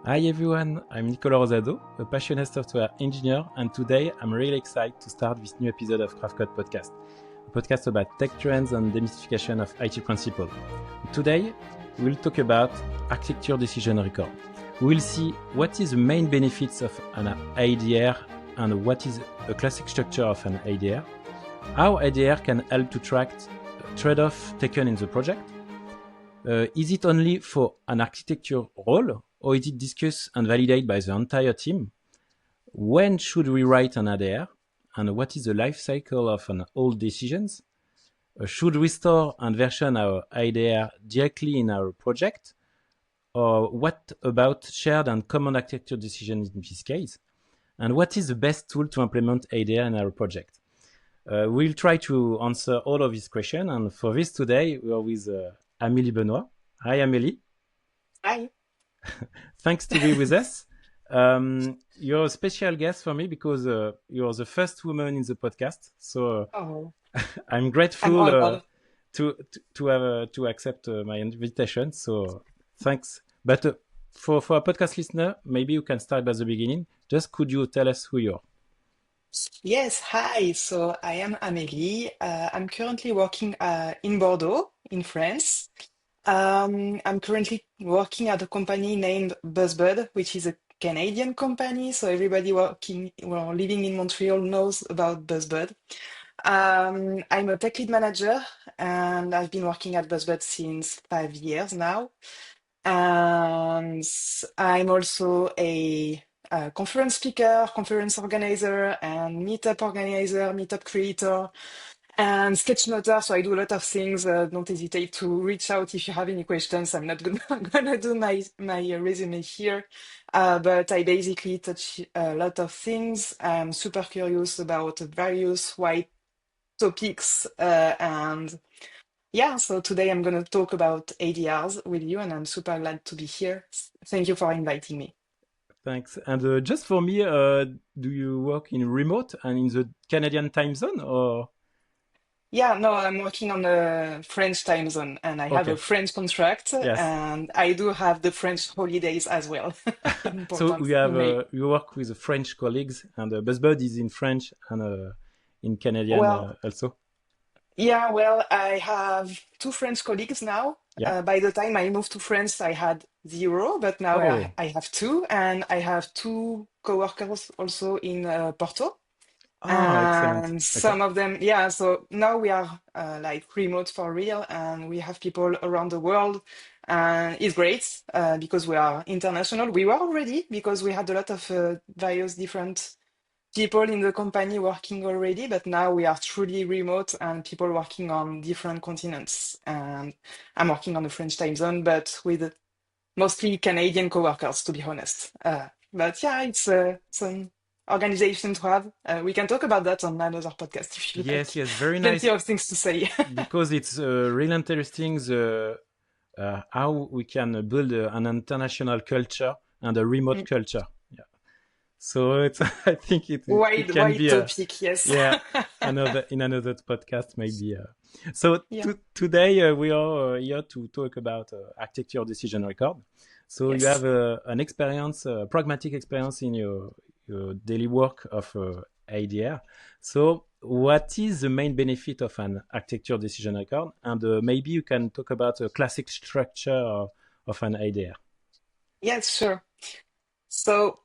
Hi everyone, I'm Nicolas Rosado, a passionate software engineer, and today I'm really excited to start this new episode of Craftcode podcast, a podcast about tech trends and demystification of IT principles. Today, we'll talk about architecture decision record. We'll see what is the main benefits of an ADR and what is a classic structure of an ADR, how ADR can help to track trade-off taken in the project. Is it only for an architecture role, or is it discussed and validated by the entire team? When should we write an ADR? And what is the life cycle of an old decisions? Should we store and version our ADR directly in our project? Or what about shared and common architecture decisions in this case? And what is the best tool to implement ADR in our project? We'll try to answer all of these questions. And for this today, we are with Amélie Benoit. Hi, Amélie. Hi. Thanks to be with us. You're a special guest for me because you're the first woman in the podcast. So Oh, I'm I'm grateful honored. to accept my invitation. So thanks. But for a podcast listener, maybe you can start by the beginning. Just could you tell us who you are? Yes, hi. So I am Amélie. I'm currently working in Bordeaux, in France. I'm currently working at a company named Buzzbud, which is a Canadian company. So everybody living in Montreal knows about Buzzbud. I'm a tech lead manager, and I've been working at Buzzbud since 5 years now. And I'm also a conference speaker, conference organizer, and meetup creator, and sketchnoter. So I do a lot of things. Don't hesitate to reach out if you have any questions. I'm not gonna do my resume here, but I basically touch a lot of things. I'm super curious about various wide topics, and yeah, so today I'm going to talk about ADRs with you, and I'm super glad to be here. Thank you for inviting me. Thanks. And just for me, do you work in remote and in the Canadian time zone or? Yeah, no, I'm working on the French time zone, and I have a Okay. French contract, Yes. and I do have the French holidays as well. So Important we to have make. we work with French colleagues, and Buzzbud is in French and in Canadian Well, also. yeah, well, I have two French colleagues now. Yeah. By the time I moved to France, I had zero, but now Oh, I have two, and I have two coworkers also in Porto. excellent. And Okay. some of them, yeah, so now we are like remote for real, and we have people around the world, and it's great because we are international. We were already because we had a lot of various different people in the company working already, but now we are truly remote and people working on different continents. And I'm working on the French time zone, but with mostly Canadian coworkers, to be honest. But yeah, it's an organization to have. We can talk about that on another podcast if you like. Yes, yes, very Plenty nice of things to say. because it's really interesting how we can build an international culture and a remote culture. Yeah. So it's I think it can Wide be a topic, yes. yeah another podcast maybe. So Yeah. today we are here to talk about architecture decision record. So you Yes. have an experience, pragmatic experience in your daily work of ADR. So what is the main benefit of an architecture decision record? And maybe you can talk about a classic structure of an ADR. Yes, sure. So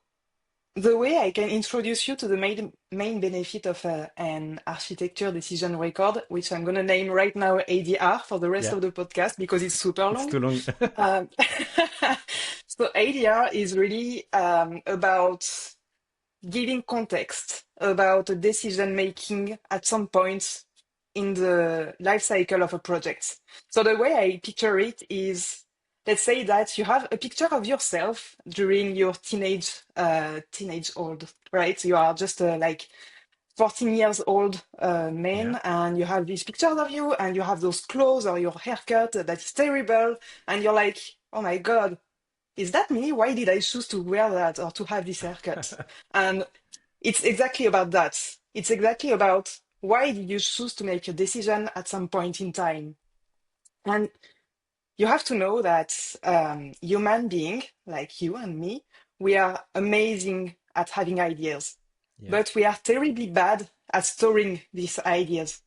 the way I can introduce you to the main benefit of an architecture decision record, which I'm going to name right now ADR for the rest Yeah, of the podcast because it's super it's long. too long. Um, so ADR is really about giving context about a decision making at some point in the life cycle of a project. So the way I picture it is, let's say that you have a picture of yourself during your teenage old, right? You are just like 14 years old Yeah. man, and you have these pictures of you, and you have those clothes or your haircut that is terrible, and you're like, oh my God, is that me? Why did I choose to wear that or to have this haircut? And it's exactly about that. It's exactly about why did you choose to make a decision at some point in time? And you have to know that human being like you and me, we are amazing at having ideas, Yeah, but we are terribly bad at storing these ideas.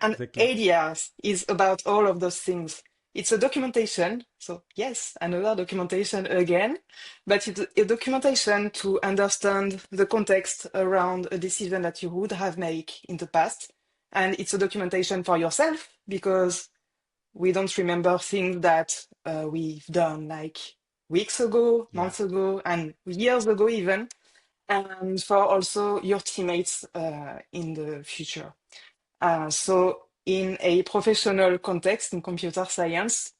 And exactly. ADRs is about all of those things. It's a documentation. So yes, another documentation again, but it's a documentation to understand the context around a decision that you would have made in the past. And it's a documentation for yourself because we don't remember things that we've done like weeks ago, Yeah. months ago, and years ago even, and for also your teammates in the future. So in a professional context in computer science,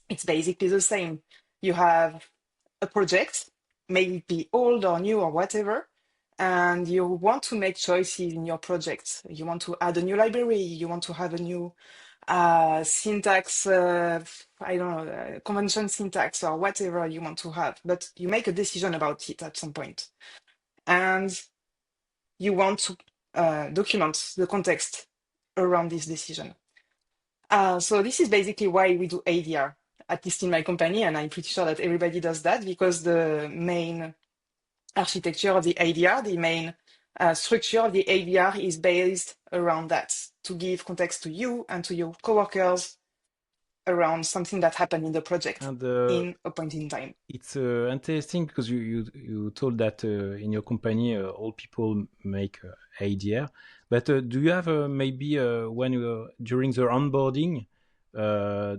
it's basically the same. You have a project, may it be old or new or whatever, and you want to make choices in your project. You want to add a new library, you want to have a new syntax, I don't know, convention syntax or whatever you want to have, but you make a decision about it at some point, and you want to document the context around this decision. So this is basically why we do ADR, at least in my company, and I'm pretty sure that everybody does that because the main architecture of the ADR, the main structure of the ADR is based around that, to give context to you and to your coworkers around something that happened in the project And in a point in time. it's interesting because you told that in your company all people make ADR, but do you have maybe when you during the onboarding, uh,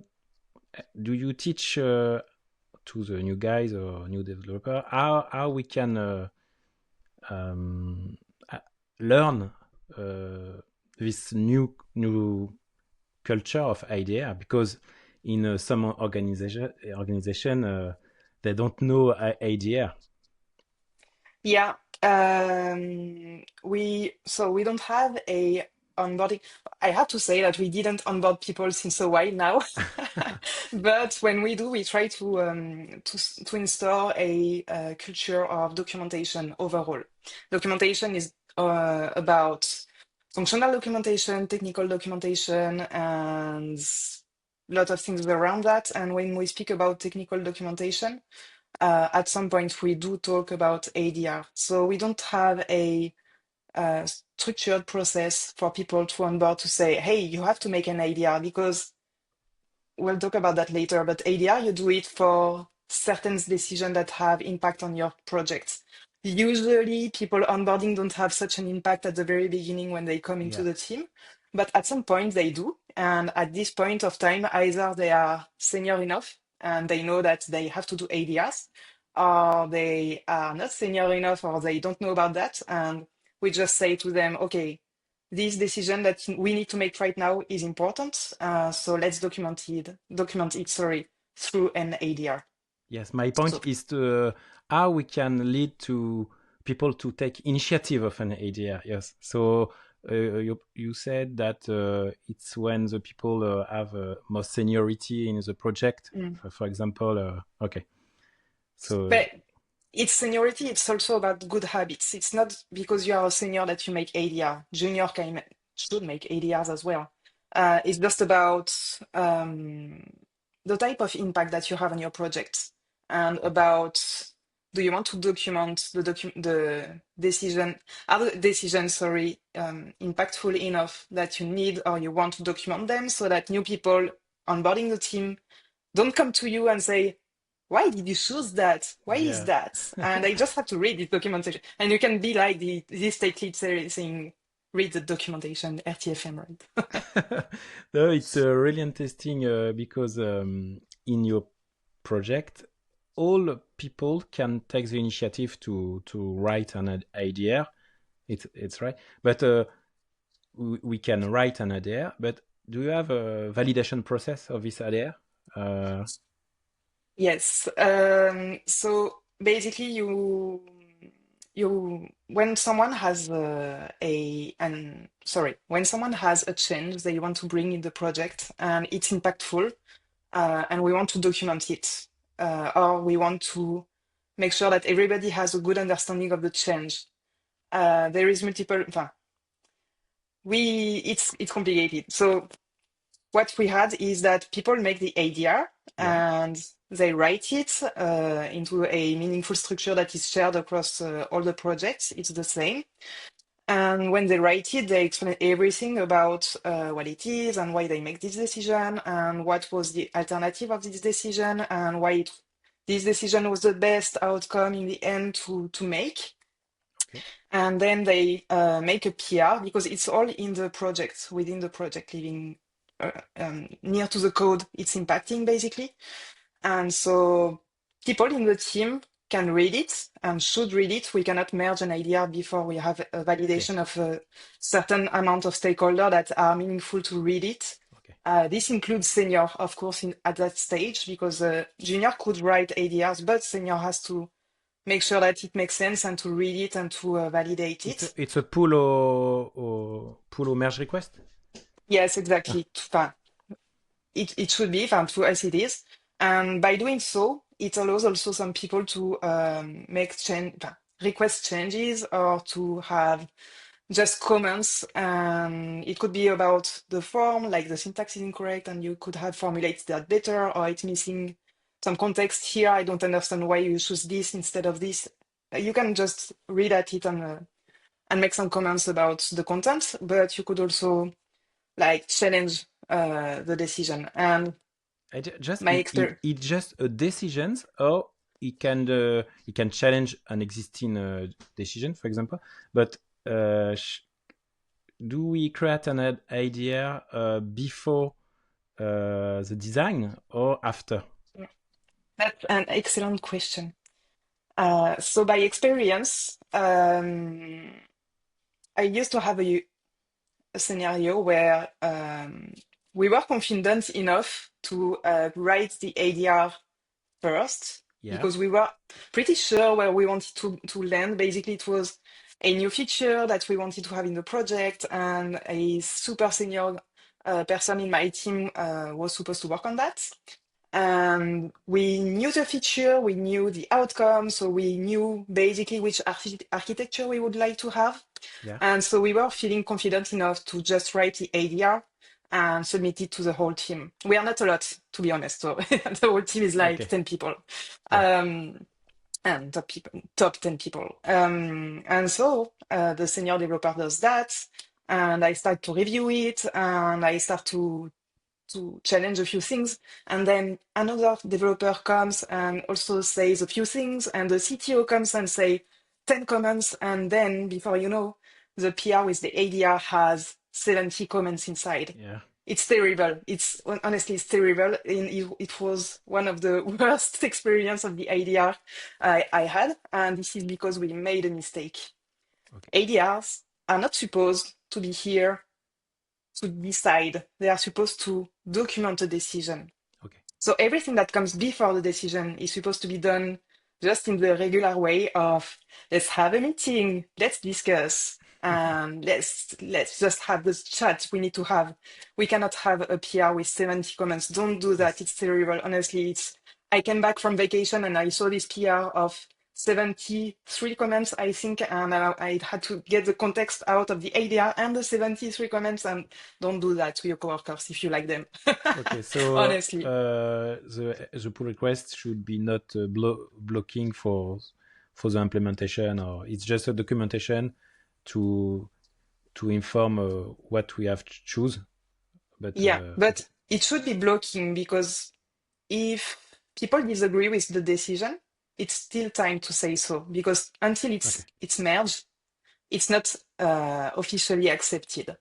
do you teach to the new guys or new developer how we can um, uh, learn this new culture of idea, because in some organization they don't know idea. Yeah, we don't have a onboarding. I have to say that we didn't onboard people since a while now, but when we do, we try to install a, culture of documentation overall. Documentation is about functional documentation, technical documentation, and a lot of things around that. And when we speak about technical documentation, at some point we do talk about ADR. So we don't have a structured process for people to onboard to say, hey, you have to make an ADR because we'll talk about that later. But ADR, you do it for certain decisions that have impact on your project. Usually, people onboarding don't have such an impact at the very beginning when they come into Yeah. the team, but at some point they do. And at this point of time, either they are senior enough and they know that they have to do ADRs, or they are not senior enough, or they don't know about that. And we just say to them, okay, this decision that we need to make right now is important. So let's document it, sorry, through an ADR. Yes, my point So is to how we can lead to people to take initiative of an idea. Yes, so you said that it's when the people have most seniority in the project. mm. For example, okay, so But it's seniority, it's also about good habits. It's not because you are a senior that you make ADR. Junior should make ADRs as well. It's just about the type of impact that you have on your project and okay, about do you want to document the decision, are the decisions, sorry, impactful enough that you need or you want to document them so that new people onboarding the team don't come to you and say, why did you choose that? Why is yeah. that? And I just have to read the documentation. And you can be like this tech lead saying, read the documentation, RTFM, right? No, it's really interesting because in your project, all people can take the initiative to write an idea. It's right, but we can write an idea. But do you have a validation process of this idea? Uh, Yes. So basically, you when someone has when someone has a change they want to bring in the project and it's impactful, and we want to document it, or we want to make sure that everybody has a good understanding of the change. There is multiple. It's complicated. So what we had is that people make the ADR and they write it into a meaningful structure that is shared across all the projects. It's the same. And when they write it, they explain everything about what it is and why they make this decision and what was the alternative of this decision and why this decision was the best outcome in the end to make. Okay. And then they make a PR because it's all in the project, within the project, living near to the code it's impacting basically. And so people in the team can read it and should read it. We cannot merge an idea before we have a Okay. validation of a certain amount of stakeholders that are meaningful to read it. Okay. This includes senior, of course, at that stage, because junior could write ADRs, but senior has to make sure that it makes sense and to read it and to validate it. It's a pull or merge request. Yes, Ah, exactly. It should be, to us it is. And by doing so, it allows also some people to make request changes or to have just comments. And it could be about the form, like the syntax is incorrect, and you could have formulated that better, or it's missing some context here. I don't understand why you choose this instead of this. You can just read at it and make some comments about the content, but you could also like challenge the decision. And just my experience, it just a decisions, or it can challenge an existing decision, for example. But do we create an idea before the design or after? that's an excellent question. So by experience, I used to have a scenario where we were confident enough to write the ADR first Yeah. because we were pretty sure where we wanted to land. Basically, it was a new feature that we wanted to have in the project, and a super senior person in my team was supposed to work on that. And we knew the feature, we knew the outcome, so we knew basically which architecture we would like to have. Yeah. And so we were feeling confident enough to just write the ADR and submit it to the whole team. We are not a lot, to be honest. So the whole team is like Okay. 10 people. Yeah. Um, and top 10 people. And so the senior developer does that. And I start to review it and I start to challenge a few things. And then another developer comes and also says a few things. And the CTO comes and say 10 comments. And then before you know, the PR with the ADR has 70 comments inside. Yeah. It's terrible. It's honestly, it's terrible. And it was one of the worst experience of the ADR I had. And this is because we made a mistake. Okay. ADRs are not supposed to be here to decide. They are supposed to document a decision. Okay. So everything that comes before the decision is supposed to be done just in the regular way of let's have a meeting, let's discuss, and let's just have this chat we need to have. We cannot have a PR with 70 comments. Don't do that. Yes. It's terrible. Honestly, I came back from vacation and I saw this PR of 73 comments, I think, and I had to get the context out of the ADR and the 73 comments, and don't do that to your coworkers if you like them. Okay. So Honestly. the pull request should be not blocking for the implementation, or it's just a documentation to inform what we have to choose. But Yeah, okay. but it should be blocking because if people disagree with the decision, it's still time to say so because until Okay. it's merged, it's not officially accepted,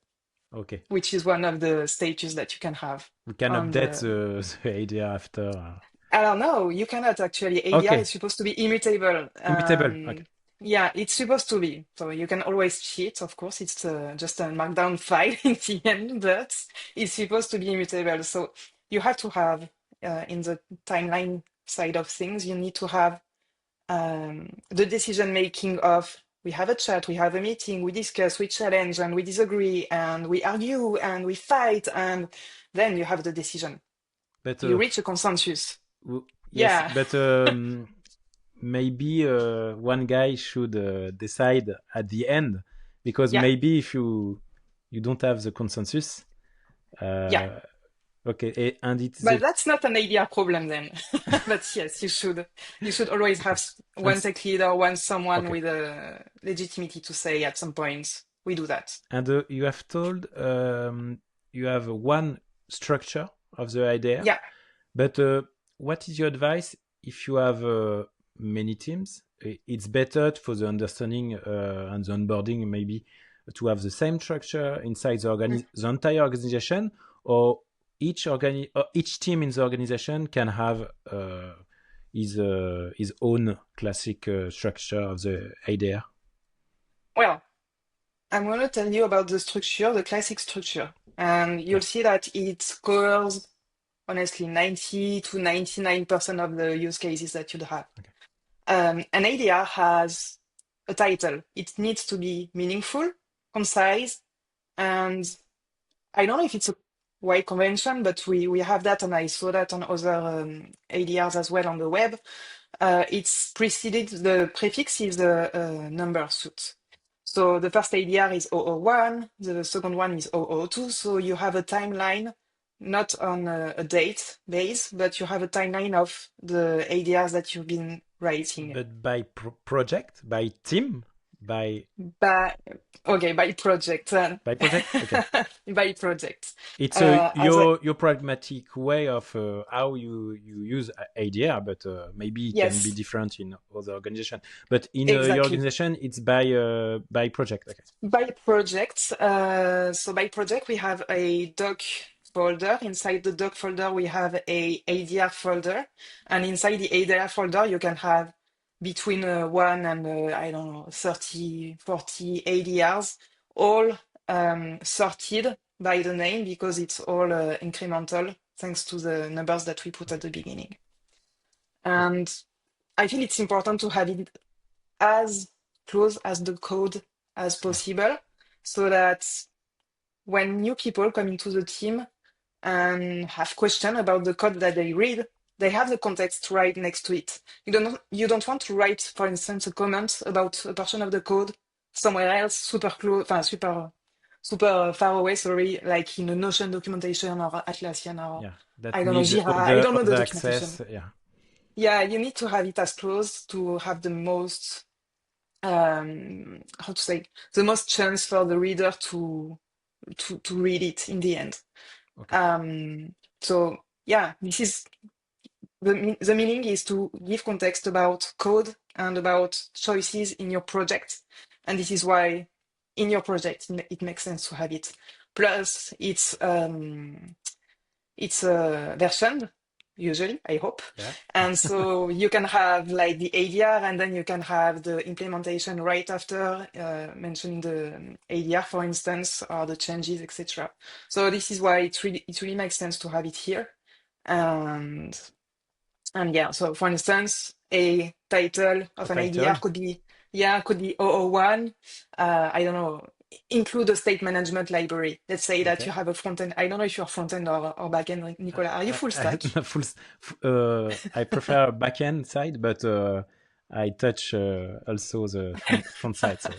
Okay. which is one of the stages that you can have We can on update the. the idea after. I don't know. You cannot actually. ADR Okay. is supposed to be immutable. Immutable. Okay. Yeah, it's supposed to be. So you can always cheat. Of course, it's just a markdown file in the end, but it's supposed to be immutable. So you have to have in the timeline side of things, you need to have the decision making of we have a chat, we have a meeting, we discuss, we challenge, and we disagree, and we argue, and we fight, and then you have the decision. But You reach a consensus. yes, Yeah, but maybe one guy should decide at the end, because yeah, maybe if you don't have the consensus, yeah. uh, Okay, and it's But that's not an ADR problem then. But yes, you should always have okay. And one tech leader, one someone okay. with a legitimacy to say at some point, we do that. And you have told you have one structure of the idea, Yeah. but what is your advice if you have many teams? It's better for the understanding and the onboarding, maybe to have the same structure inside the entire organization, or each team in the organization can have his own classic structure of the idea. Well, I'm going to tell you about the structure, the classic structure. And Yeah. you'll see that it covers, honestly, 90 to 99% of the use cases that you'd have. Okay. An ADR has a title. It needs to be meaningful, concise, and I don't know if it's a wide convention, but we have that, and I saw that on other ADRs as well on the web. It's preceded, the prefix is the number suit. So the first ADR is 001, the second one is 002. So you have a timeline, not on a date base, but you have a timeline of the ADRs that you've been writing. But by project, by team, by By, okay, by project. by project. Okay, By project. it's As a, your pragmatic way of how you use ADR, but maybe it can be yes, different in other organization. But in your exactly. organization, it's by project. Okay. By project, so by project, we have a doc folder. Inside the doc folder, we have a ADR folder. And inside the ADR folder, you can have between 1 and, I don't know, 30, 40 ADRs, all sorted by the name because it's all incremental thanks to the numbers that we put at the beginning. Okay. And I think it's important to have it as close as the code as Yeah. possible so that when new people come into the team and have questions about the code that they read, they have the context right next to it. You don't want to write, for instance, a comment about a portion of the code somewhere else, super close, super far away, sorry, like in a Notion documentation or Atlassian or Yeah. That I don't know, needs Jira. I other don't know the documentation. access. Yeah. Yeah, you need to have it as close to have the most how to say, the most chance for the reader to read it in the end. Okay. So yeah, this is the meaning is to give context about code and about choices in your project, and this is why in your project it makes sense to have it. Plus, it's versioned, usually, I hope. Yeah. And so you can have like the ADR and then you can have the implementation right after, mentioning the ADR, for instance, or the changes, etc. So this is why it really makes sense to have it here. And and yeah, so for instance, a title A of an ADR title. could be 001. I don't know, include a state management library. Let's say that Okay. you have a front end. I don't know if you're front end or back end, Nicolas. Are you full stack? I prefer backend side, but I touch also the front side. So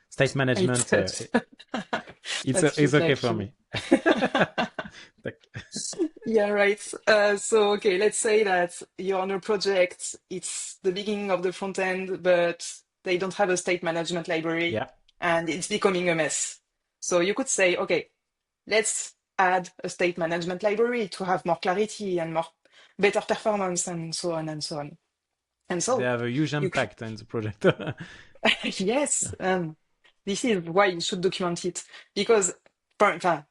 state I management, touch. That it's feels okay like for you. me. Like, Yeah, right. So, okay, let's say that you're on a project, it's the beginning of the front end, but they don't have a state management library yeah. and it's becoming a mess. So you could say, okay, let's add a state management library to have more clarity and more better performance and so on and so on. And They so have a huge you, impact in the project. yes, this is why you should document it because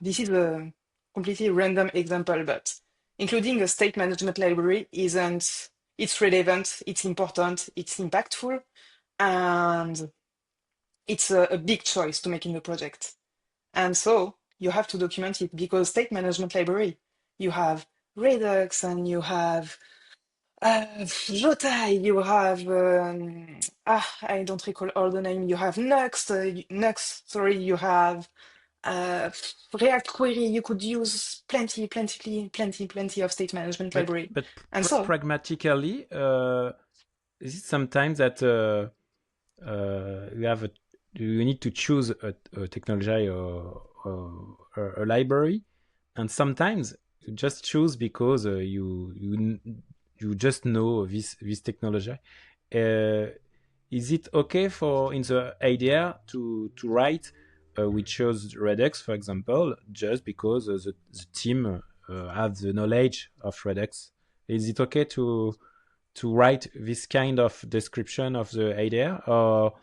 this is a completely random example, but including a state management library isn't, it's relevant, it's important, it's impactful, and it's a big choice to make in the project. And so you have to document it because state management library, you have Redux and you have Jotai, you have I don't recall all the name. You have Nux, sorry, you have uh, React Query. You could use plenty of state management library. But And so, pragmatically, is it sometimes that you have you need to choose a technology or a library, and sometimes just choose because you just know this technology. Uh, is it okay for in the ADR to write we chose Redux, for example, just because the team have the knowledge of Redux? Is it okay to write this kind of description of the ADR, or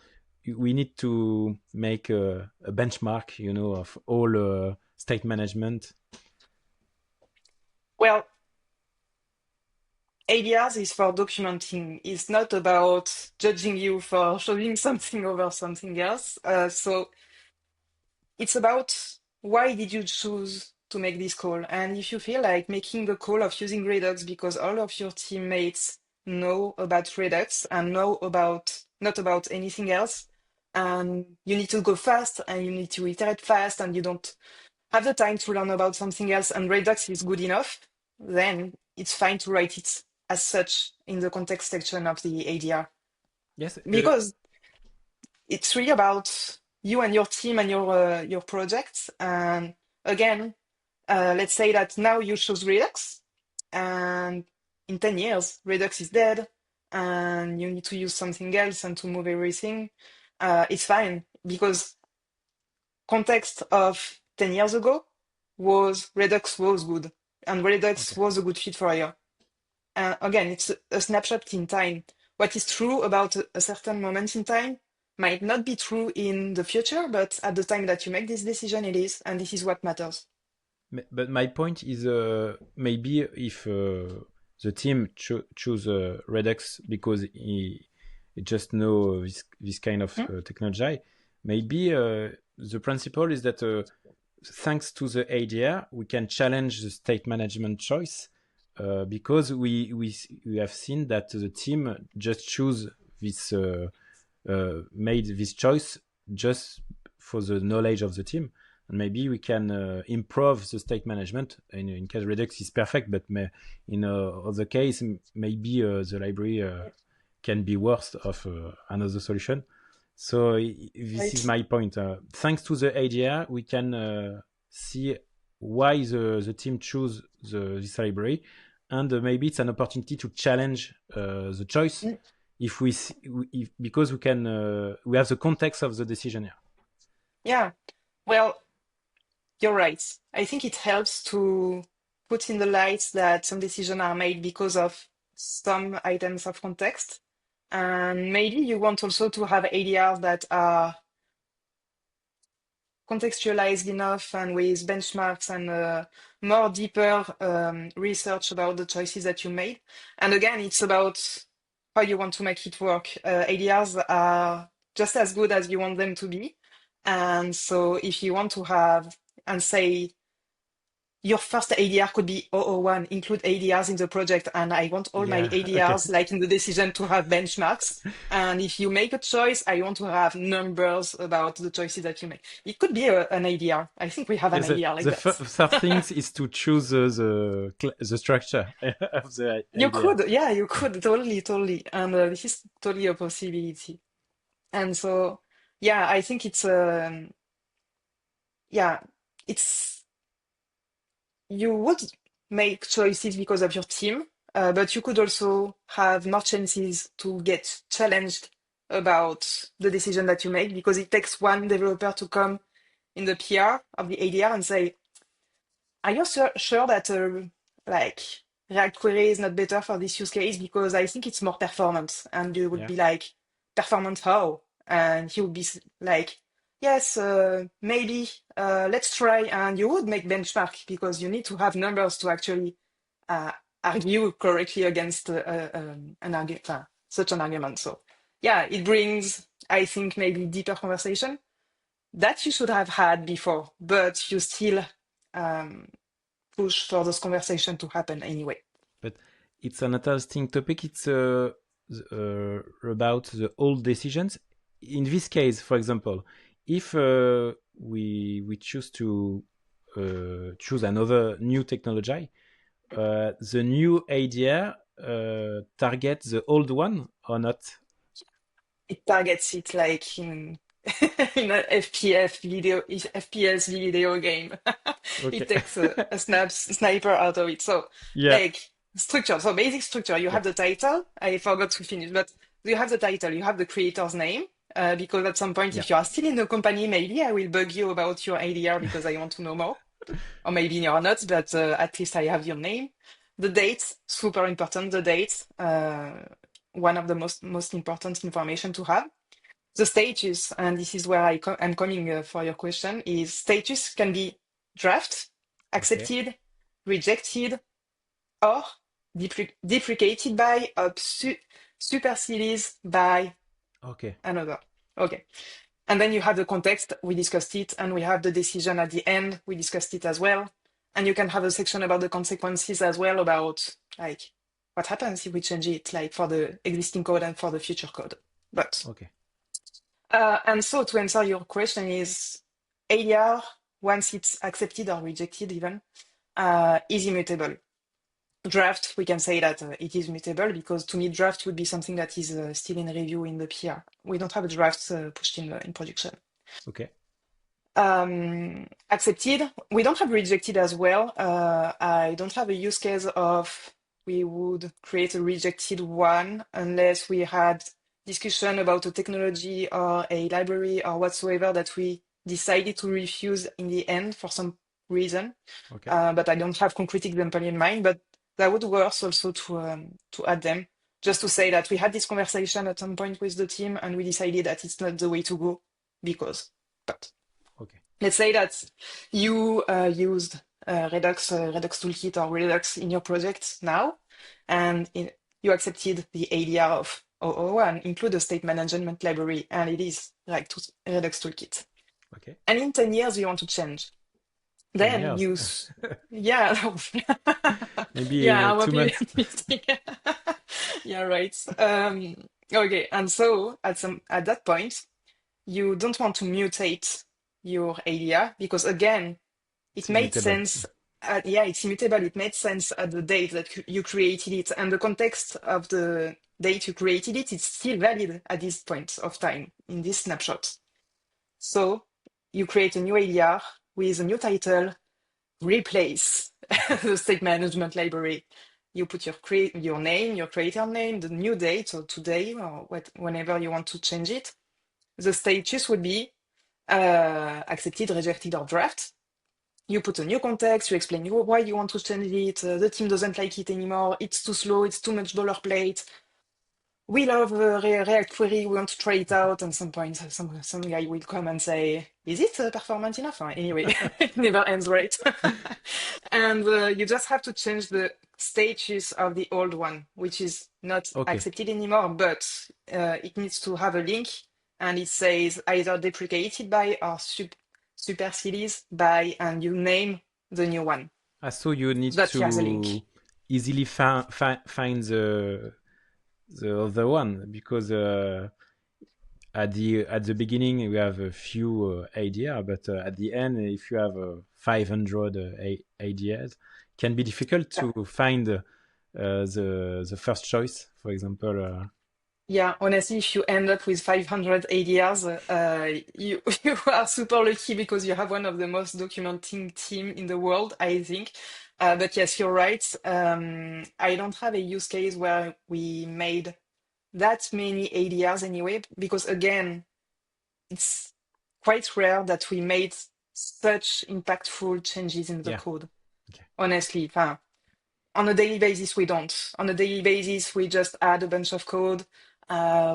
we need to make a benchmark, of all state management? Well, ADRs is for documenting. It's not about judging you for showing something over something else. So it's about why did you choose to make this call? And if you feel like making the call of using Redux because all of your teammates know about Redux and know about not about anything else, and you need to go fast and you need to iterate fast and you don't have the time to learn about something else and Redux is good enough, then it's fine to write it as such in the context section of the ADR. Yes. Because it's really about you and your team and your project. And again, let's say that now you choose Redux, and in 10 years, Redux is dead, and you need to use something else and to move everything. It's fine because context of 10 years ago was Redux was good, and Redux Okay. was a good fit for you. Again, it's a snapshot in time. What is true about a certain moment in time might not be true in the future, but at the time that you make this decision, it is, and this is what matters. But my point is maybe if the team choose Redux because he just know this kind of Mm? technology, maybe the principle is that thanks to the ADR, we can challenge the state management choice because we have seen that the team just choose this made this choice just for the knowledge of the team, and maybe we can improve the state management in case Redux is perfect, but in other case maybe the library can be worse of another solution. So this is Right. my point. Thanks to the ADR, we can see why the team choose this library, and maybe it's an opportunity to challenge the choice Mm. if if, because we have the context of the decision here. Yeah. Well, you're right. I think it helps to put in the light that some decisions are made because of some items of context. And maybe you want also to have ADRs that are contextualized enough and with benchmarks and more deeper research about the choices that you made. And again, it's about how you want to make it work. ADRs are just as good as you want them to be. And so if you want to have, and say, your first ADR could be 001, include ADRs in the project. And I want all my Yeah. Okay. ADRs, like in the decision, to have benchmarks. And if you make a choice, I want to have numbers about the choices that you make. It could be an ADR. I think we have an Yes, ADR like that. third thing is to choose the structure of the You idea. could, yeah, you could, totally, totally. And this is totally a possibility. And so, yeah, I think yeah, it's, you would make choices because of your team, but you could also have more chances to get challenged about the decision that you make because it takes one developer to come in the PR of the ADR and say, are you sure that like React query is not better for this use case because I think it's more performance? And you would Yeah. be like, performance how? And he would be like, yes, maybe, let's try. And you would make benchmark because you need to have numbers to actually uh, argue correctly against such an argument. So yeah, it brings, I think, maybe deeper conversation that you should have had before, but you still um, push for this conversation to happen anyway. But it's an interesting topic. It's about the old decisions. In this case, for example, if we choose to choose another new technology, the new idea targets the old one or not? It targets it like in in an FPS video game. Okay. It takes a sniper out of it. So Yeah. like structure. So basic structure. You Yeah. have the title. I forgot to finish, but you have the title. You have the creator's name. Because at some point, Yeah. if you are still in the company, maybe I will bug you about your ADR because I want to know more. Or maybe you're not, but at least I have your name. The date, super important. The date, one of the most important information to have. The status, and this is where I'm coming for your question, is status can be draft, Okay. accepted, rejected, or deprecated by, or superseded by Okay. another. Okay. And then you have the context, we discussed it, and we have the decision at the end, we discussed it as well. And you can have a section about the consequences as well, about like what happens if we change it, like for the existing code and for the future code. But Okay. and so to answer your question is ADR, once it's accepted or rejected even, is immutable. Draft, we can say that it is mutable because to me draft would be something that is still in review in the PR. We don't have a draft pushed in production. Okay. Accepted. We don't have rejected as well. I don't have a use case of we would create a rejected one unless we had discussion about a technology or a library or whatsoever that we decided to refuse in the end for some reason. Okay. But I don't have concrete example in mind. But that would work also to add them. Just to say that we had this conversation at some point with the team and we decided that it's not the way to go because. But Okay. let's say that you used Redux Toolkit or Redux in your project now, and you accepted the ADR of 001, include a state management library, and it is like Redux Toolkit. Okay. And in 10 years, you want to change. 10 Then years. use, yeah, Maybe yeah, I'm 2 months. optimistic. Yeah, right. Okay, and so at that point, you don't want to mutate your ADR because again, it It's made immutable. sense. Yeah, it's immutable. It made sense at the date that you created it, and the context of the date you created it is still valid at this point of time in this snapshot. So you create a new ADR with a new title, replace Okay. the state management library. You put your name, your creator name, the new date, or today, or whenever you want to change it. The status would be accepted, rejected, or draft. You put a new context, you explain why you want to change it, the team doesn't like it anymore, it's too slow, it's too much boilerplate. We love React Query, we want to try it out, and some point some guy will come and say, is it performant enough? Anyway, it never ends right. And you just have to change the status of the old one, which is not Okay. accepted anymore, but it needs to have a link, and it says either deprecated by or superseded by, and you name the new one. So you need So that has a link. to easily find the other one because at the beginning we have a few ADR, but at the end, if you have 500 ADRs, can be difficult Yeah. to find the first choice. For example, Yeah, honestly, if you end up with 500 ADRs, you you are super lucky because you have one of the most documenting team in the world, I think. But yes, you're right. I don't have a use case where we made that many ADRs anyway, because again, it's quite rare that we made such impactful changes in the yeah. code. Okay. Honestly, on a daily basis, we don't. On a daily basis, we just add a bunch of code.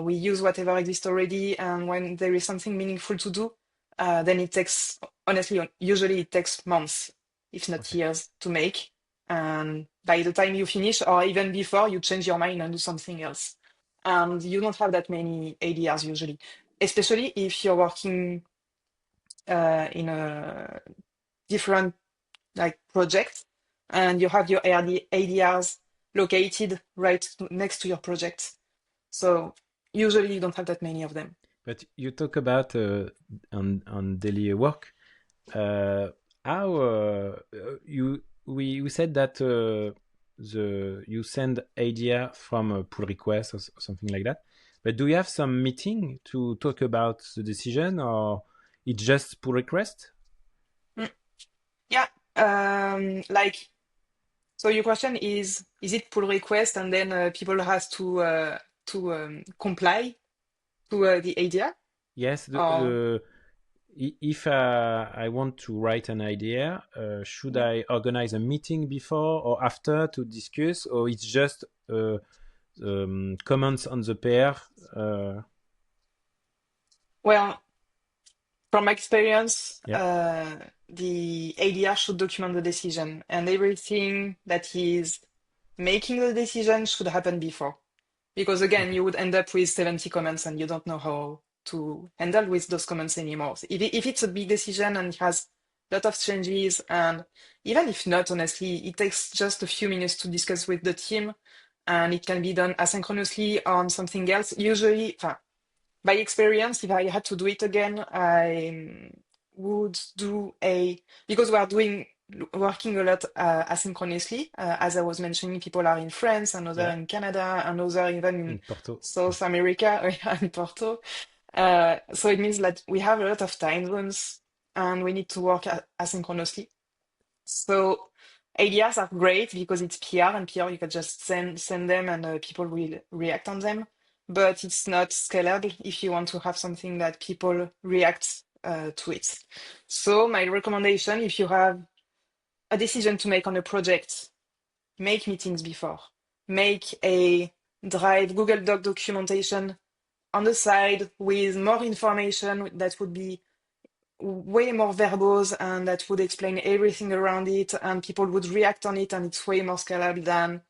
We use whatever exists already. And when there is something meaningful to do, then it takes, honestly, usually it takes months, if not Okay. years, to make. And by the time you finish, or even before, you change your mind and do something else. And you don't have that many ADRs usually, especially if you're working in a different like project and you have your ADRs located right next to your project. So usually you don't have that many of them. But you talk about on daily work. Uh, how you we said that the you send ADR from a pull request or something like that, But do you have some meeting to talk about the decision, or it's just pull request? Mm, yeah. Like, so your question is it pull request and then people has to comply to the idea? Yes. Or If I want to write an idea, should yeah. I organize a meeting before or after to discuss, or it's just comments on the pair? Uh, Well, from experience, yeah. the ADR should document the decision, and everything that is making the decision should happen before. Because again, Okay. you would end up with 70 comments and you don't know how to handle with those comments anymore. So if it's a big decision and it has a lot of changes, and even if not, honestly, it takes just a few minutes to discuss with the team and it can be done asynchronously on something else. Usually, by experience, if I had to do it again, I would do because we are working a lot asynchronously. As I was mentioning, people are in France, another Yeah. in Canada, another even in In Porto. South America, in Porto. So it means that we have a lot of time zones and we need to work asynchronously. So ideas are great because it's PR, and PR you can just send them and people will react on them. But it's not scalable if you want to have something that people react to it. So my recommendation, if you have a decision to make on a project, make meetings before. Make a Drive, Google Doc documentation on the side with more information that would be way more verbose and that would explain everything around it and people would react on it, and it's way more scalable than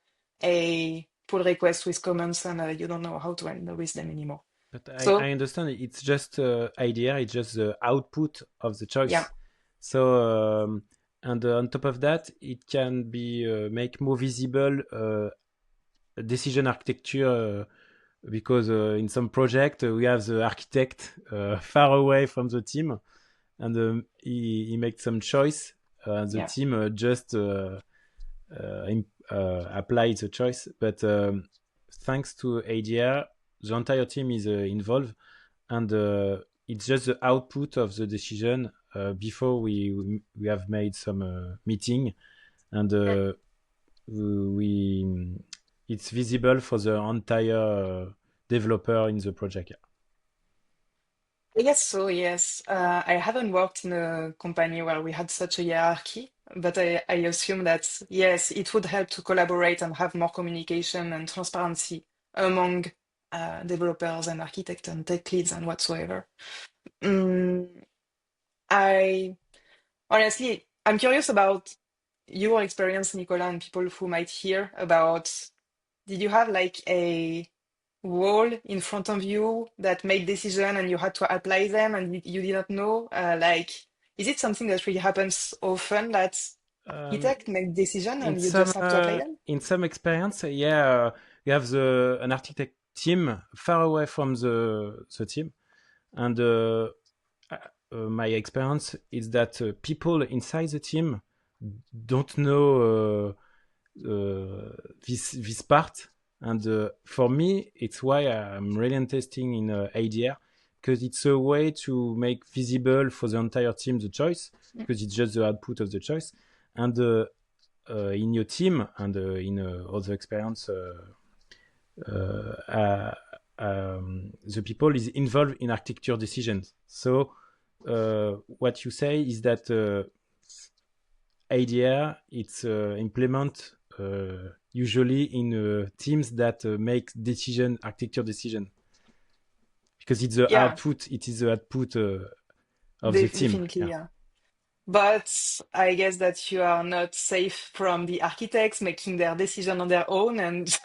a pull request with comments and you don't know how to handle with them anymore. But I So understand it's just idea, it's just the output of the yeah, choice. So, and on top of that, it can be make more visible decision architecture because in some project we have the architect far away from the team and he makes some choice. The yeah. team just apply the choice. But thanks to ADR, the entire team is involved, and it's just the output of the decision before we have made some meeting, and we it's visible for the entire developer in the project. I guess so, yes. I haven't worked in a company where we had such a hierarchy, but I assume that, yes, it would help to collaborate and have more communication and transparency among developers and architects and tech leads and whatsoever. Mm, I honestly, I'm curious about your experience, Nicola, and people who might hear about, did you have like a wall in front of you that made decision and you had to apply them and you did not know? Like, is it something that really happens often that Um, architect make decision and you just have to apply them? in some experience, yeah, we have the an architect team far away from the team, and my experience is that people inside the team don't know this part, and for me, it's why I'm really interested in ADR, because it's a way to make visible for the entire team the choice, Mm, because it's just the output of the choice, and in your team and in other experience, the people is involved in architecture decisions. So what you say is that ADR it's implement usually in teams that make decision architecture decision because it's the yeah, output. It is the output of the team. definitely, Yeah. yeah. But I guess that you are not safe from the architects making their decision on their own and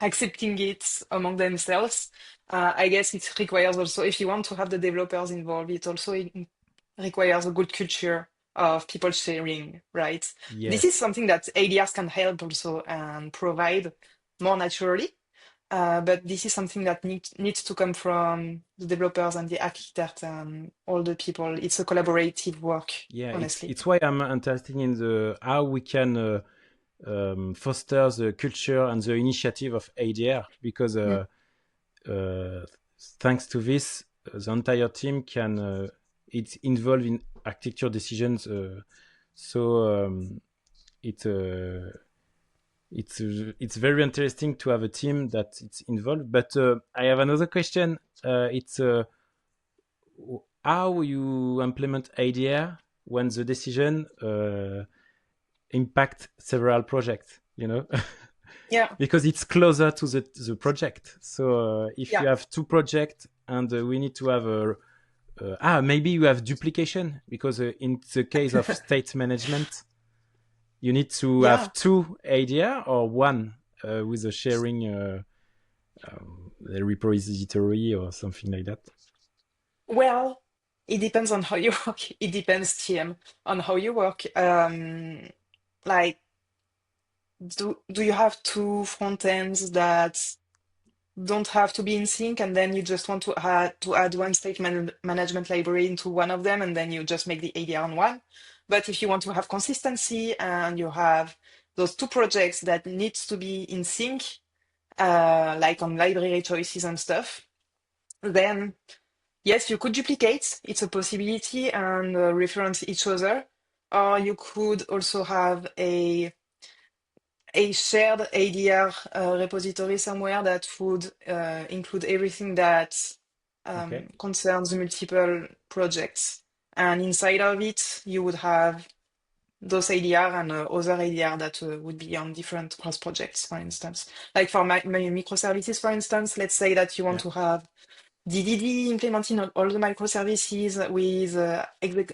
accepting it among themselves. I guess it requires also, if you want to have the developers involved, it also requires a good culture of people sharing, right? This is Yes. something that ADRs can help also and provide more naturally. But this is something that needs to come from the developers and the architect and all the people. It's a collaborative work, Yeah. honestly. It's why I'm interested in the how we can foster the culture and the initiative of ADR because Mm, thanks to this, the entire team can it's involved in architecture decisions. It's very interesting to have a team that it's involved. But I have another question. It's how you implement ADR when the decision impact several projects. Yeah, Because it's closer to the project. So if yeah, you have two projects and we need to have maybe you have duplication because in the case of state management, you need to yeah. have two ADR or one with a sharing a repository or something like that. Well, it depends on how you work. It depends, TM, on how you work. Like, do you have two front ends that don't have to be in sync, and then you just want to add one management library into one of them, and then you just make the ADR on one? But if you want to have consistency and you have those two projects that needs to be in sync, like on library choices and stuff, then yes, you could duplicate. It's a possibility and reference each other. Or you could also have a shared ADR repository somewhere that would include everything that Okay. concerns multiple projects. And inside of it, you would have those ADR and other ADR that would be on different cross projects, for instance. Like for my microservices, for instance, let's say that you want Yeah. to have DDD implementing all the microservices with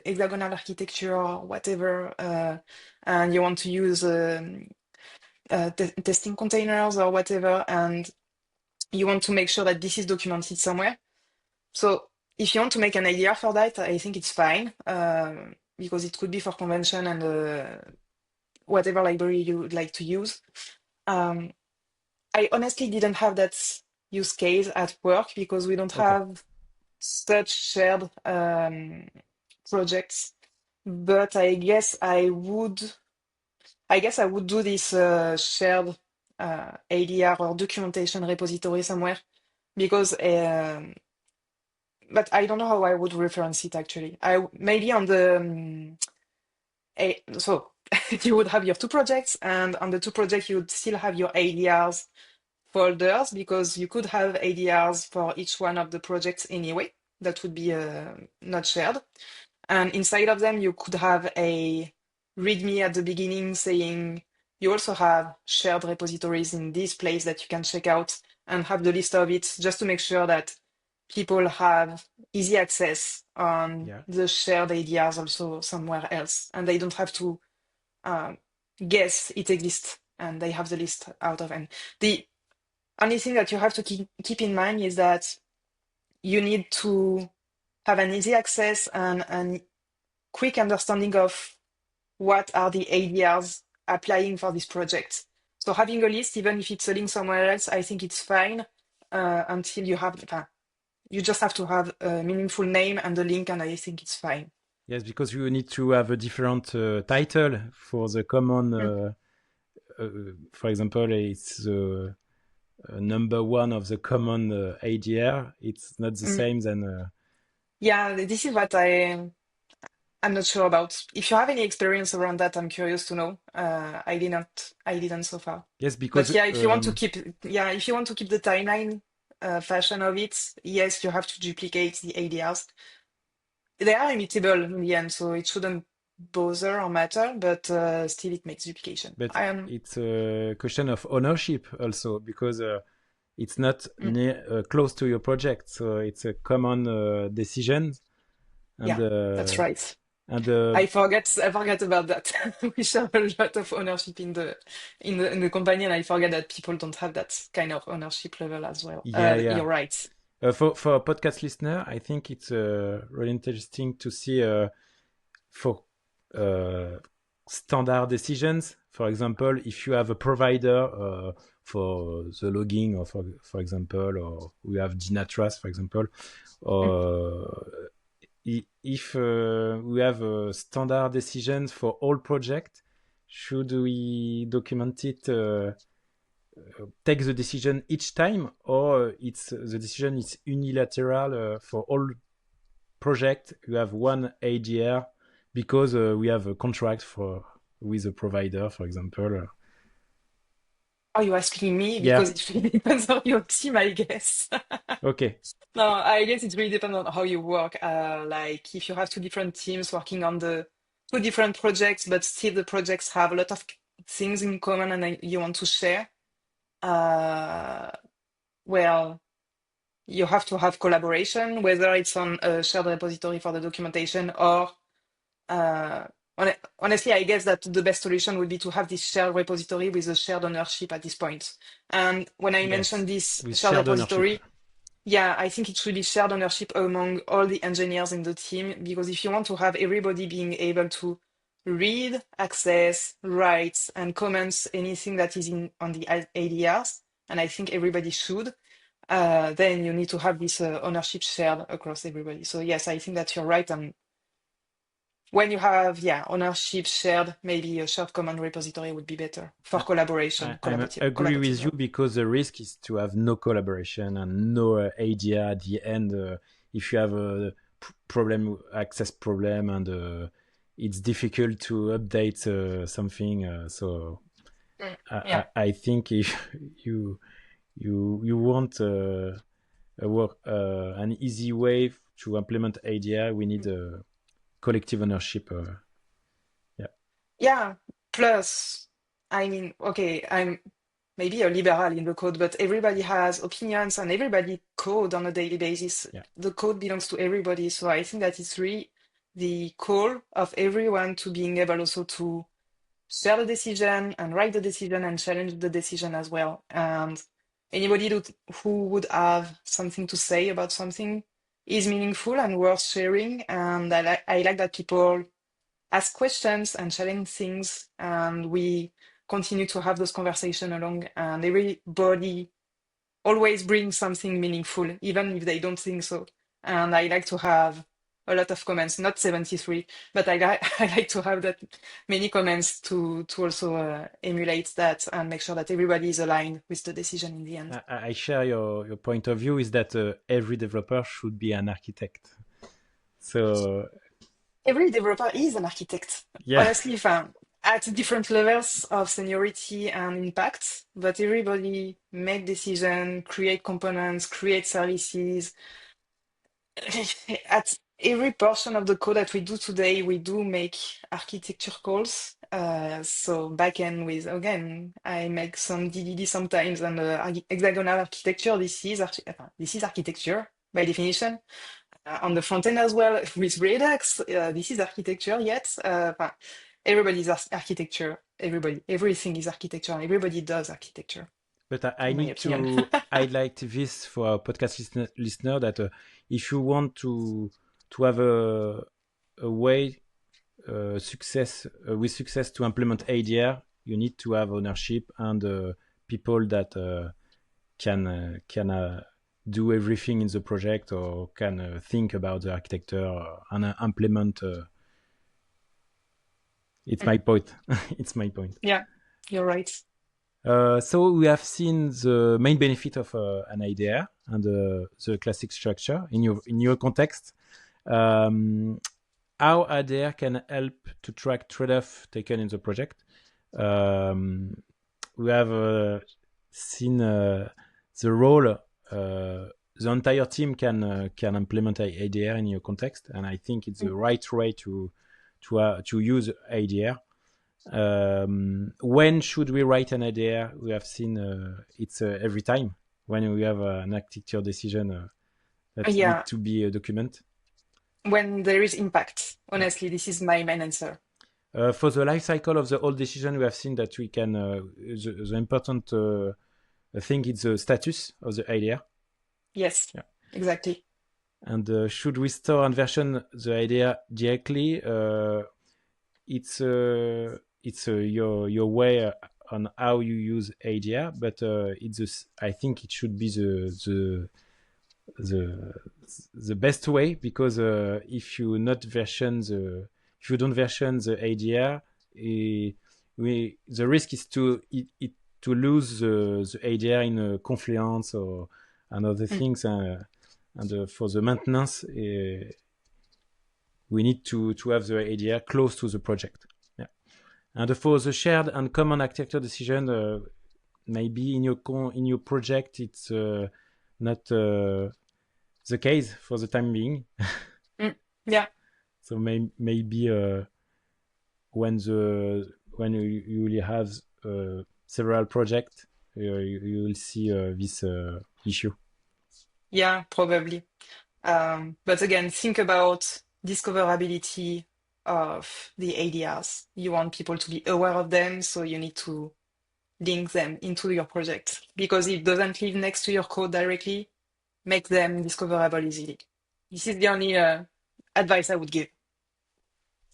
hexagonal architecture or whatever, and you want to use testing containers or whatever, and you want to make sure that this is documented somewhere. So if you want to make an IDR for that, I think it's fine, because it could be for convention and whatever library you would like to use. I honestly didn't have that use case at work because we don't Okay. have such shared projects. But I guess I would do this shared ADR or documentation repository somewhere because, but I don't know how I would reference it actually. I maybe on the so you would have your two projects, and on the two projects you would still have your ADRs folders because you could have ADRs for each one of the projects anyway. That would be not shared. And inside of them, you could have a README at the beginning saying you also have shared repositories in this place that you can check out and have the list of it just to make sure that people have easy access on Yeah. the shared ADRs also somewhere else. And they don't have to um, guess it exists and they have the list out of. And the only thing that you have to keep in mind is that you need to have an easy access and quick understanding of what are the ADRs applying for this project. So having a list, even if it's a link somewhere else, I think it's fine until you just have to have a meaningful name and a link, and I think it's fine. Yes, because you need to have a different title for the common. Mm, For example, it's the number one of the common ADR. It's not the mm. same than. Yeah, this is what I'm not sure about. If you have any experience around that, I'm curious to know. I didn't so far. Yes, But because yeah, if you want to keep the timeline fashion of it, yes, you have to duplicate the ADRs. They are immutable in the end, so it shouldn't bother or matter, but still it makes duplication. but I am, it's a question of ownership also because it's not mm, close to your project, so it's a common decision and yeah, that's uh, right. and I forget about that. We share a lot of ownership in the company, and I forget that people don't have that kind of ownership level as well. yeah, yeah. You're right. For a podcast listener, I think it's really interesting to see for uh, standard decisions. For example, if you have a provider for the logging, or for example, or we have Dynatrace, for example, Mm. or if we have a standard decisions for all projects, should we document it take the decision each time, or the decision is unilateral for all project? You have one ADR because we have a contract with a provider, for example. Are you asking me? Yeah. Because it really depends on your team, I guess. Okay. No, I guess it really depends on how you work. Like if you have two different teams working on the two different projects, but still the projects have a lot of things in common and you want to share, uh, well, you have to have collaboration, whether it's on a shared repository for the documentation or uh, honestly, I guess that the best solution would be to have this shared repository with a shared ownership at this point. And when I Yes. mention this With shared shared ownership. repository, yeah, I think it should be shared ownership among all the engineers in the team, because if you want to have everybody being able to read, access, write, and comment anything that is in on the ADRs, and I think everybody should, then you need to have this ownership shared across everybody. So yes, I think that you're right. And when you have, yeah, ownership shared, maybe a shared common repository would be better for collaboration, I agree with you, collaborative. because the risk is to have no collaboration and no ADR at the end. If you have a problem, access problem, and it's difficult to update something. So Yeah. I think if you want an easy way to implement ADR, we need a collective ownership. Yeah. Yeah. Plus, I mean, okay, I'm maybe a liberal in the code, but everybody has opinions and everybody code on a daily basis. Yeah. The code belongs to everybody. So I think that it's really the call of everyone to being able also to share the decision and write the decision and challenge the decision as well. And anybody who would have something to say about something is meaningful and worth sharing. And I like that people ask questions and challenge things, and we continue to have those conversations along, and everybody always brings something meaningful even if they don't think so. And I like to have a lot of comments, not 73, but I like to have that many comments to also emulate that and make sure that everybody is aligned with the decision in the end. I share your point of view, is that every developer should be an architect. So Every developer is an architect, yeah. honestly, at different levels of seniority and impact, but everybody make decisions, create components, create services. At every portion of the code that we do today, we do make architecture calls. So backend with, again, I make some DDD sometimes, and hexagonal architecture. This is architecture by definition. On the front end as well with Redux, this is architecture yet. Everybody's architecture. Everything is architecture. Everybody does architecture. But I In my need opinion. to highlight this for our podcast listener, that if you want to have a way with success to implement ADR, you need to have ownership and people that can do everything in the project, or can think about the architecture and implement. It's my point. It's my point. Yeah, you're right. So we have seen the main benefit of an ADR and the classic structure in your context. How ADR can help to track trade-off taken in the project. We have seen the role the entire team can implement ADR in your context, and I think it's the right way to use ADR. When should we write an ADR? We have seen it's every time when we have an architecture decision that need to be a document. When there is impact. Honestly, this is my main answer. For the life cycle of the whole decision, we have seen that we can the important thing is the status of the ADR. Yes, exactly. And should we store and version the ADR directly? It's your way on how you use ADR, but I think it should be the best way, because if you don't version the ADR, the risk is to lose the ADR in Confluence or and other things. And for the maintenance, we need to have the ADR close to the project. Yeah. And for the shared and common architecture decision, maybe in your project it's not the case for the time being. Yeah. So maybe when you will have several projects, you will see this issue. Yeah, probably. But again, think about discoverability of the ADRs. You want people to be aware of them, so you need to link them into your project. Because if it doesn't live next to your code directly, make them discoverable easily. This is the only advice I would give.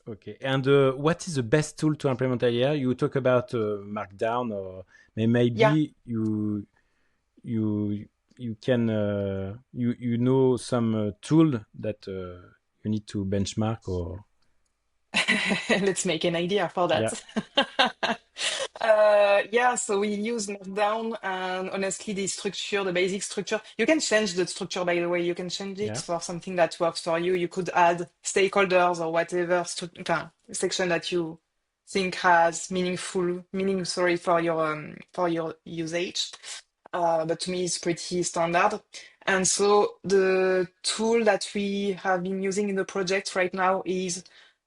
Okay. And what is the best tool to implement ADR? You talk about Markdown, or maybe Yeah. you can you know some tool that you need to benchmark or Let's make an idea for yeah. that. Yeah, so we use Markdown, and honestly, the basic structure, you can change the structure, by the way. You can change it Yeah. for something that works for you. You could add stakeholders or whatever section that you think has meaning, sorry, for your usage. But to me, it's pretty standard. And so the tool that we have been using in the project right now is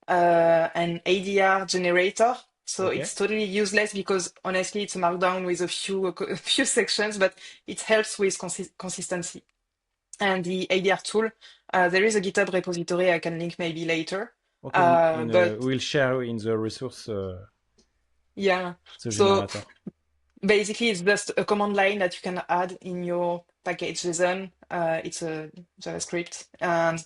an ADR generator. So Okay. it's totally useless because honestly, it's a markdown with a few sections, but it helps with consistency. And the ADR tool, there is a GitHub repository I can link maybe later. Okay. But We'll share in the resource yeah, the so generator. basically it's just a command line that you can add in your package JSON. It's a JavaScript, and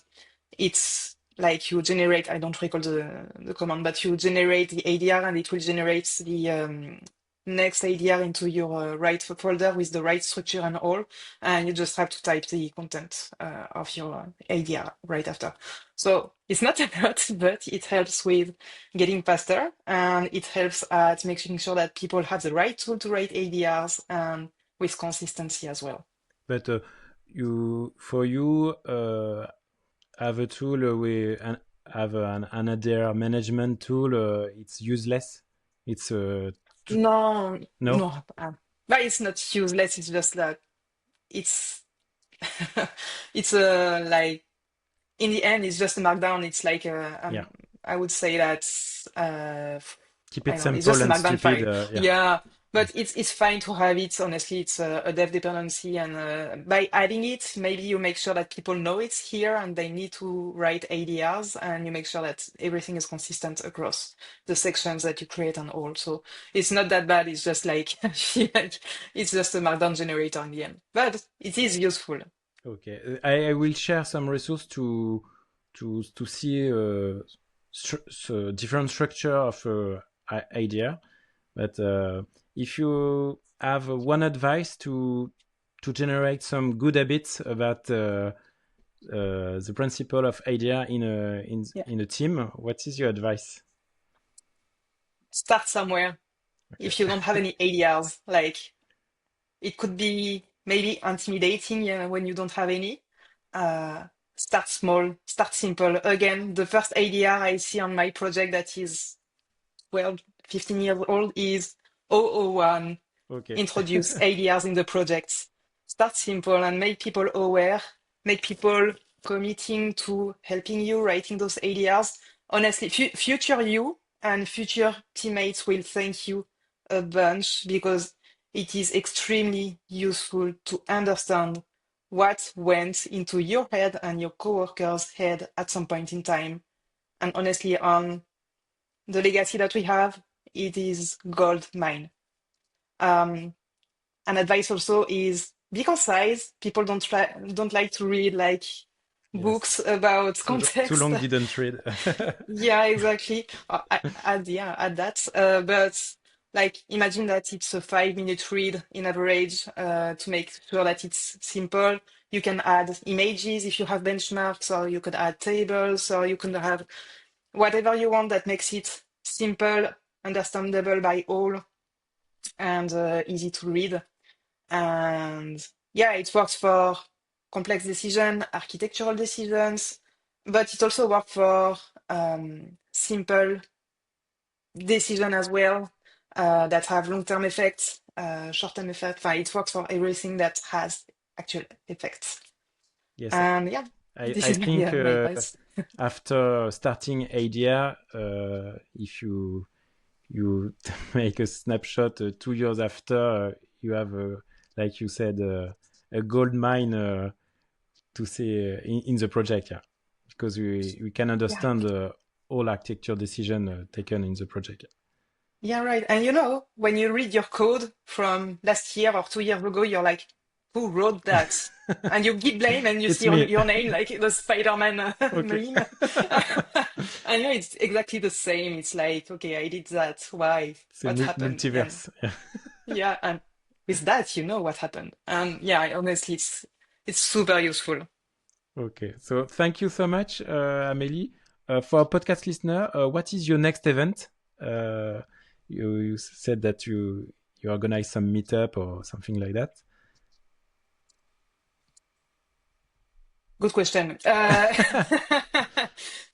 it's like you generate, I don't recall the command, but you generate the ADR and it will generate the next ADR into your right folder with the right structure and all. And you just have to type the content of your ADR right after. So it's not a lot, but it helps with getting faster, and it helps at making sure that people have the right tool to write ADRs and with consistency as well. But you have a tool have an ADR management tool. It's useless. It's No, no. no, but it's not useless. It's just that it's it's like in the end, it's just a markdown. It's like Yeah. I would say that Keep I it know it's simple just a and markdown stupid. file. Yeah. Yeah, but it's fine to have it. Honestly, it's a dev dependency, and by adding it, maybe you make sure that people know it's here and they need to write ADRs, and you make sure that everything is consistent across the sections that you create and all. So it's not that bad. It's just like it's just a markdown generator in the end, but it is useful. Okay, I will share some resource to see different structure of idea. But if you have one advice to generate some good habits about the principle of idea Yeah, in a team, what is your advice? start somewhere. Okay. If you don't have any ADRs, like it could be maybe intimidating, yeah, when you don't have any. Uh, Start small, start simple. Again, the first ADR I see on my project that is 12, 15 years old is 001. Okay. Introduce ADRs in the projects. Start simple and make people aware, make people committing to helping you writing those ADRs. Honestly, future you and future teammates will thank you a bunch because it is extremely useful to understand what went into your head and your coworkers' head at some point in time. And honestly, on the legacy that we have, it is gold mine. Um, an advice also is be concise. People don't like to read like Yes. books about Too context. long didn't read. Yeah, exactly. Add that. But like imagine that it's a 5 minute read in average to make sure that it's simple. You can add images if you have benchmarks, or you could add tables, or you can have whatever you want that makes it simple, understandable by all. and easy to read. And yeah, it works for complex decision, architectural decisions, but it also works for simple decision as well that have long-term effects, short-term effects. It works for everything that has actual effects. Yes, And yeah, this I is think my advice. after starting ADR, if you make a snapshot 2 years after, you have, like you said, a gold mine to say in the project, yeah, because we can Yeah. understand all architecture decision taken in the project. Yeah, right. And when you read your code from last year or 2 years ago, you're like, who wrote that? And you give blame and you It's see me. your name, like the Spider-Man Okay. meme. And it's exactly the same. It's like, okay, I did that. Why? C'est What happened? And multiverse. Yeah. yeah, and with that, you know what happened. And yeah, honestly, it's super useful. Okay. So thank you so much, Amélie. For our podcast listener, what is your next event? Uh, you said that you organize some meetup or something like that. Good question.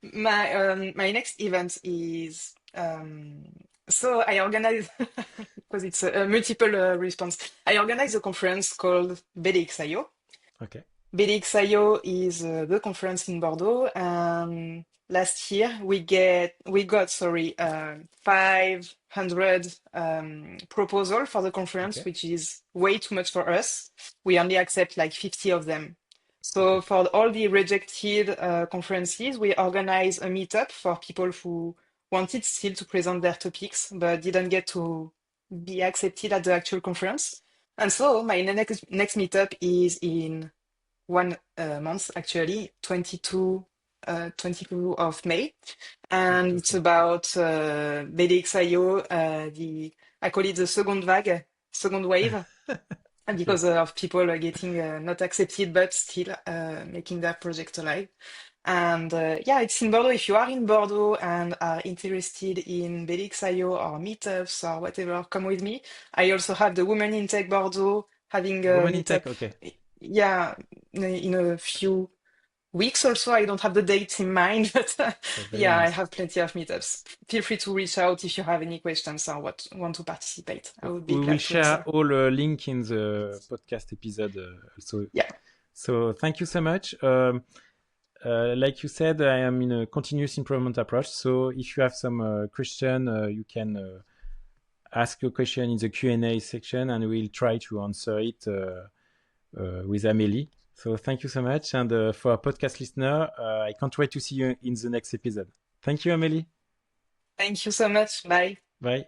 My next event is so I organize because it's a multiple response. I organize a conference called BDXIO. Okay. BDXIO is the conference in Bordeaux, and last year we got 500 proposal for the conference, Okay. which is way too much for us. We only accept like 50 of them. Okay. So for all the rejected conferences, we organize a meetup for people who wanted still to present their topics but didn't get to be accepted at the actual conference. And so my next meetup is in 1 month, actually, 22 of May. And it's Interesting. about BDXIO, I call it the second wave, and Okay. because of people getting not accepted, but still making their project alive. And yeah, it's in Bordeaux. If you are in Bordeaux and are interested in BDXIO or meetups or whatever, come with me. I also have the Women in Tech Bordeaux having a Woman in meetup. tech. Okay. Yeah, in a few weeks or so. I don't have the dates in mind, but Okay. Very yeah, I nice. have plenty of meetups. Feel free to reach out if you have any questions or want to participate. I would be We will glad to share answer. all link in the podcast episode also. Yeah. So thank you so much. Like you said, I am in a continuous improvement approach. So if you have some question, you can ask your question in the Q&A section, and we'll try to answer it with Amélie. So thank you so much. And for our podcast listener, I can't wait to see you in the next episode. Thank you, Amélie. Thank you so much. Bye. Bye.